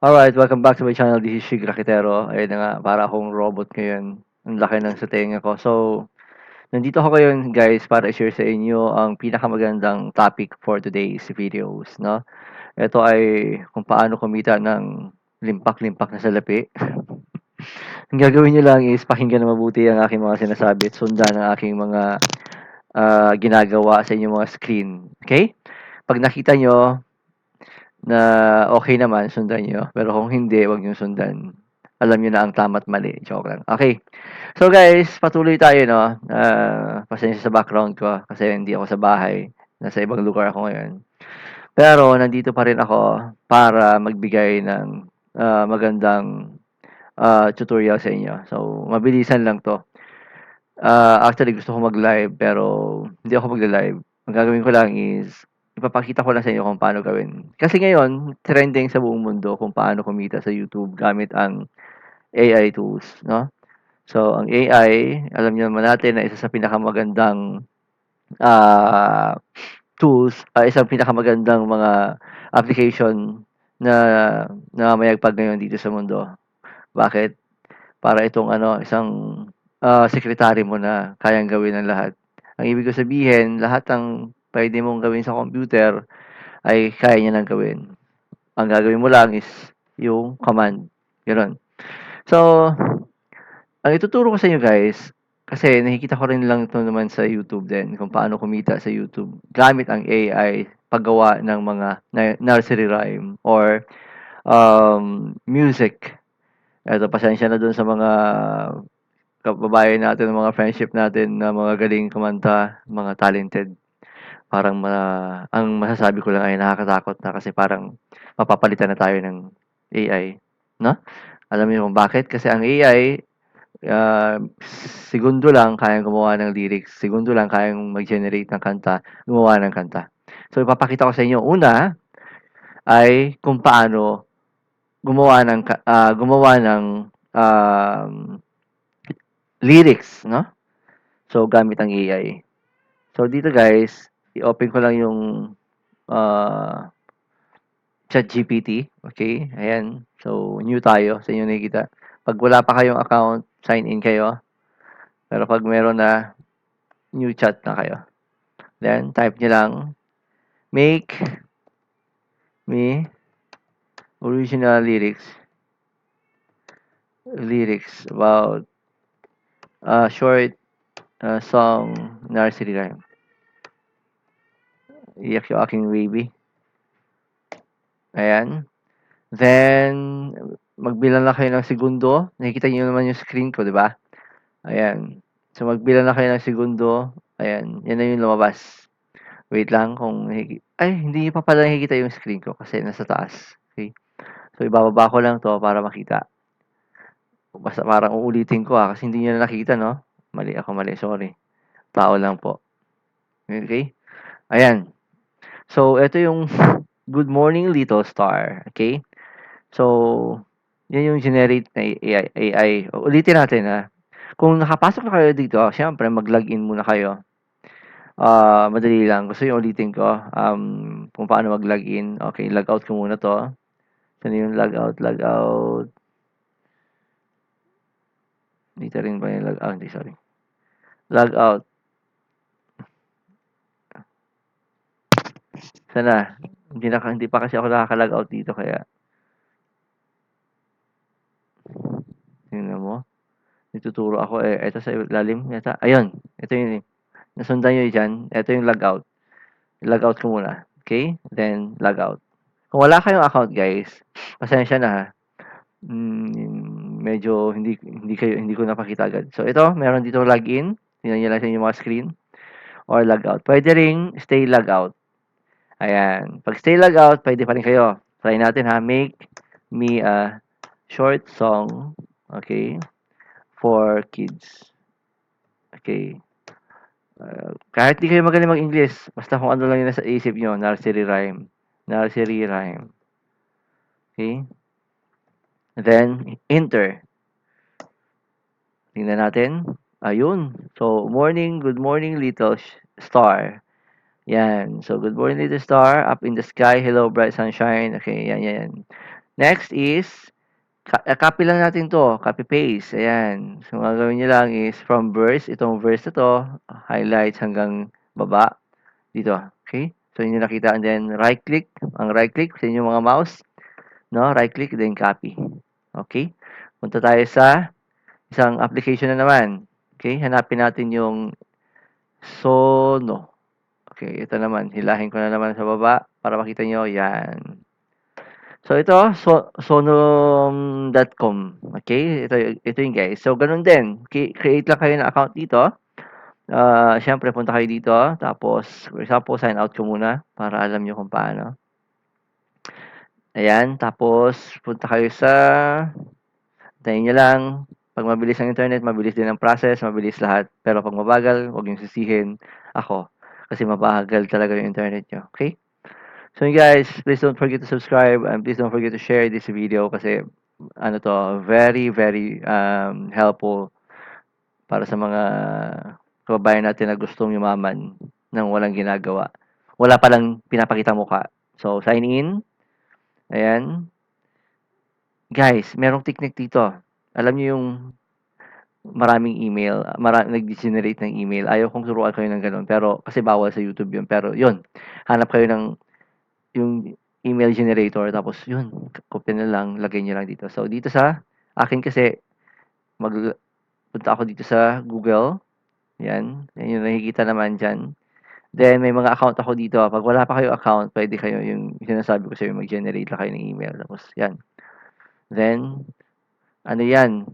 Alright, welcome back to my channel. This is Shig Rakitero. Ayun na nga, para akong robot ngayon. Ang laki ng sa tenga ko. So, nandito ako ngayon guys para i-share sa inyo ang pinakamagandang topic for today's videos, no? Ito ay kung paano kumita ng limpak-limpak na salapi. Ang gagawin nyo lang is pakinggan na mabuti ang aking mga sinasabi at sundan ang aking mga ginagawa sa inyong mga screen. Okay? Pag nakita nyo na okay naman, sundan niyo. Pero kung hindi, wag niyong sundan. Alam niyo na ang tama't mali. Joke lang. Okay. So guys, patuloy tayo, no? Pasensya sa background ko kasi hindi ako sa bahay. Nasa ibang lugar ako ngayon. Pero nandito pa rin ako para magbigay ng magandang tutorial sa inyo. So, mabilisan lang to. Actually, gusto ko mag-live pero hindi ako magla-live. Ang gagawin ko lang is ipapakita ko lang sa inyo kung paano gawin. Kasi ngayon, trending sa buong mundo kung paano kumita sa YouTube gamit ang AI tools, no? So, ang AI, alam niyo naman natin na isa sa pinakamagandang ah, tools, isang pinakamagandang mga application na namamayagpag ngayon dito sa mundo. Bakit? Para itong ano, isang sekretary mo na kayang gawin ang lahat. Ang ibig ko sabihin, lahat ng pwede mong gawin sa computer ay kaya niya ng gawin. Ang gagawin mo lang is yung command. Gano'n. So, ang ituturo ko sa inyo guys, kasi nakikita ko rin lang ito naman sa YouTube din, kung paano kumita sa YouTube gamit ang AI paggawa ng mga nursery rhyme or music. Eto, pasensya na dun sa mga kababayan natin, mga friendship natin na mga galing kumanta, mga talented. Parang ang masasabi ko lang ay nakakatakot na kasi parang mapapalitan na tayo ng AI, no? Alam niyo kung bakit? Kasi ang AI, ah, segundo lang kayang gumawa ng lyrics, segundo lang kayang mag-generate ng kanta, gumawa ng kanta. So, ipapakita ko sa inyo, una ay kung paano gumawa ng um, lyrics, no? So, gamit ang AI. So, dito guys, i-open ko lang yung ah, ChatGPT. Okay? Ayan. So, new tayo sa inyo nakikita. Pag wala pa kayong account, sign in kayo. Pero pag meron na, new chat na kayo. Then, type nyo lang, make me original lyrics about a short song nursery rhyme. Iyak yung aking baby. Ayan. Then, magbilang lang kayo ng segundo. Nakikita niyo naman yung screen ko, di ba? Ayan. So, magbilang lang kayo ng segundo. Ayan. Yan na yung lumabas. Wait lang kung ay, hindi niyo pa pala nakikita yung screen ko kasi nasa taas. Okay. So, ibababa ko lang to para makita. Basta parang uulitin ko kasi hindi niyo na nakita, no? Mali ako, mali. Sorry. Tao lang po. Okay? Ayan. So, ito yung Good Morning Little Star. Okay? So, yan yung generate na AI. Ulitin natin ha. Kung nakapasok na kayo dito, siyempre mag-login muna kayo. Madali lang. Gusto niyo ulitin ko kung paano mag-login. Okay, log out ko muna 'to. Saan yung log out, log out. Dito rin ba yung log out? Hindi, sorry. Log out. Sana. Hindi pa kasi ako nakaka-log out dito kaya tingnan mo. Nagtuturo ako eh. Ito sa ilalim yata. Ayun. Ito yung nasundan niyo diyan. Ito yung log out. Log out ko muna. Okay? Then log out. Kung wala kayong account guys, pasensya na ha. Medyo hindi ko napakita agad. So ito, meron dito login. Tingnan niyo lang sa inyong mga screen or log out. Pwede ring stay log out. Ayan. Pag stay log out, pwede pa rin kayo. Try natin ha. Make me a short song, okay, for kids. Okay. Kahit di kayo magaling mag-English, basta kung ano lang yung nasa isip nyo, nursery rhyme. Nursery rhyme. Okay? Then, enter. Tingnan natin. Ayun. So, good morning, little star. Yan. So, good morning, little star. Up in the sky. Hello, bright sunshine. Okay, yan, yan. Next is copy lang natin 'to, copy paste, ayan. So, ang gagawin niyo lang is from verse, itong verse na 'to, highlights hanggang baba dito, okay? So, yun yung nakita and then right click, ang right click sa inyong mga mouse, no, right click then copy. Okay? Punta tayo sa isang application na naman. Okay, hanapin natin yung Sono. Okay, ito naman, hilahin ko na naman sa baba para makita niyo, yan. So ito, sonom.com. Okay, ito yung guys. So ganun din, create lang kayo ng account dito. Siyempre punta kayo dito, tapos for example, sign out ko muna para alam niyo kung paano. Ayan, tapos punta kayo sa tayo niyo lang, 'pag mabilis ang internet, mabilis din ang process, mabilis lahat. Pero 'pag mabagal, huwag niyong sisihin ako, kasi mabagal talaga yung internet niyo, okay? So yun guys, please don't forget to subscribe and please don't forget to share this video kasi ano 'to, very, very, helpful para sa mga kababayan natin na gustong yumaman ng walang ginagawa. Wala palang pinapakitang mukha. So sign in, ayan. Guys, merong technique dito. Alam niyo yung maraming email, nag-generate ng email. Ayaw kong turuan kayo ng gano'n, pero kasi bawal sa YouTube 'yun. Pero 'yun, hanap kayo ng yung email generator tapos 'yun, kopya na lang, lagay niyo lang dito. So, dito sa akin kasi punta ako dito sa Google, 'yan. 'Yan yung nakikita naman diyan. Then may mga account ako dito. 'Pag wala pa kayong account, puwede kayo yung sinasabi ko sa'yo, mag-generate lang kayo ng email tapos 'yan. Then ano 'yan,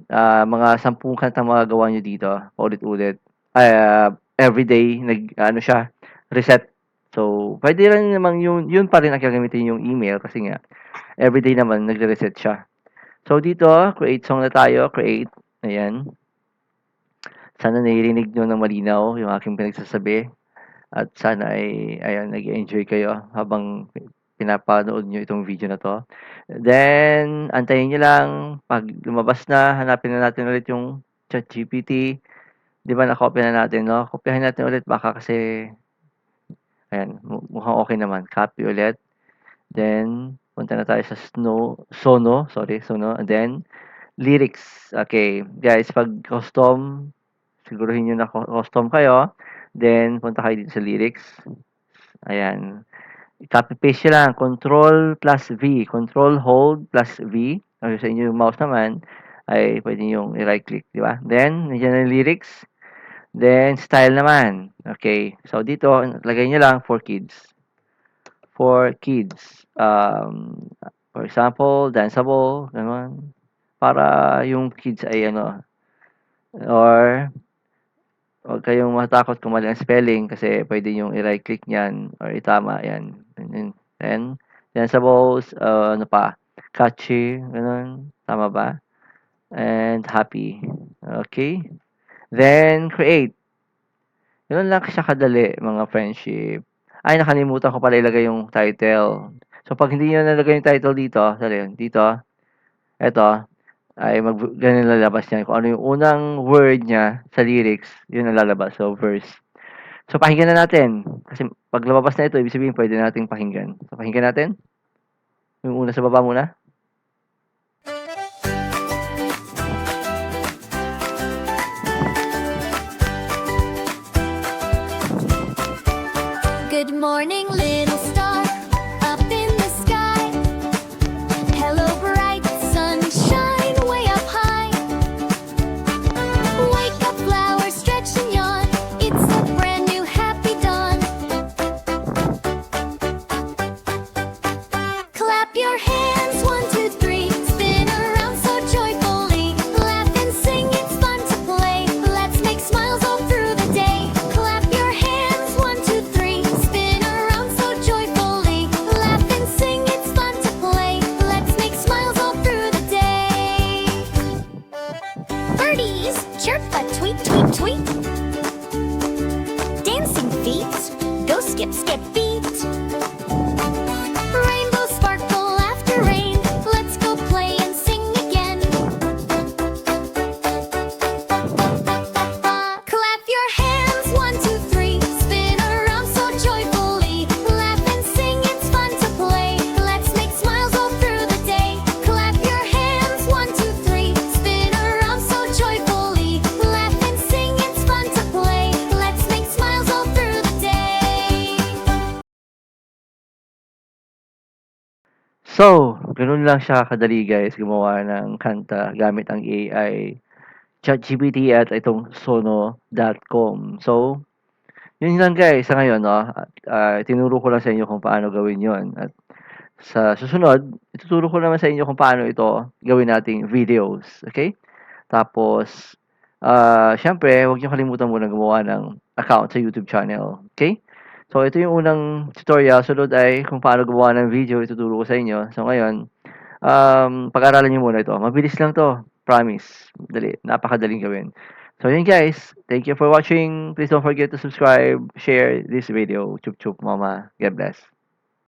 mga 10 kantang magagawa niyo dito, paulit-ulit. Everyday nag-aano siya, reset. So, puwede rin namang yun pa rin ang gagamitin yung email kasi nga everyday naman nagre-reset siya. So, dito create song na tayo, create, ayan. Sana naririnig niyo ng malinaw yung aking pinagsasabi at sana ay ayan nag-e-enjoy kayo habang pinapanood niyo itong video na 'to. Then, antayin niyo lang 'pag lumabas na, hanapin na natin ulit yung ChatGPT. 'Di ba nakopya na natin 'no? Kopyahin natin ulit baka kasi ayan, mukhang okey naman. Copy ulit, then punta na tayo sa Sono, and then lyrics. Okay, guys 'pag custom, sigurahin niyo na custom kayo, then punta kayo dito sa lyrics, ayan. I-copy paste niyo lang, control+V, control hold plus V. Or sa inyo yung mouse naman ay puwede niyong i-right click, 'di ba? Then nandiyan na yung lyrics, then style naman. Okay, so dito lagay niyo lang for kids. For kids, for example, danceable, gano'n. Para yung kids ay ano, or huwag kayong matakot kung mali ang spelling kasi puwede niyong i-right click niyan or itama 'yan. Then danceables, ano pa, catchy, gano'n, tama ba? And happy, okay. Then create. Gano'n lang siya kadali mga friendship. Ay, nakalimutan ko pala ilagay yung title. So 'pag hindi niyo nalagay yung title dito, saan dito, eto, ay gano'n lalabas niyan. Kung ano yung unang word niya sa lyrics, yun ang lalabas. So verse. So pakinggan na natin. Kasi 'pag lumabas na ito, ibig sabihin puwede nating pakinggan. So pakinggan natin. Yung una sa baba muna. Good morning, little star, up in the sky. Hello, bright sunshine, way up high. Wake up, flowers, stretch and yawn. It's a brand new happy dawn. Clap your hands, 1, 2, 3. Spin around so joyfully. Laugh and sing, it's fun to play. Let's make smiles all through the day. Clap your hands, 1, 2, 3. Spin around so joyfully. Laugh and sing, it's fun to play. Let's make smiles all through the day. Birdies chirp a tweet, tweet, tweet. Dancing feet go skip, skip feet. Rainbows sparkle after rain. Let's go play and sing again. Clap your hands, 1, 2, 3. Spin around so joyfully. Laugh and sing, it's fun to play. Let's make smiles all through the day. So, gano'n lang siya kadali guys gumawa ng kanta gamit ang AI, ChatGPT at itong Sono.com. So, yun lang guys sa ngayon 'no, at, tinuro ko lang sa inyo kung paano gawin yon at sa susunod, ituturo ko naman sa inyo kung paano ito gawin nating videos, okay? Tapos, siyempre huwag niyong kalimutan munang gumawa ng account sa YouTube channel, okay? So, ito yung unang tutorial, sunod ay kung paano gumawa ng video, ituturo ko sa inyo. So, ngayon, pag-aralan niyo muna ito. Mabilis lang 'to, promise. Dali, napakadaling gawin. So, yun guys, thank you for watching. Please don't forget to subscribe, share this video. Chup chup mama. God bless.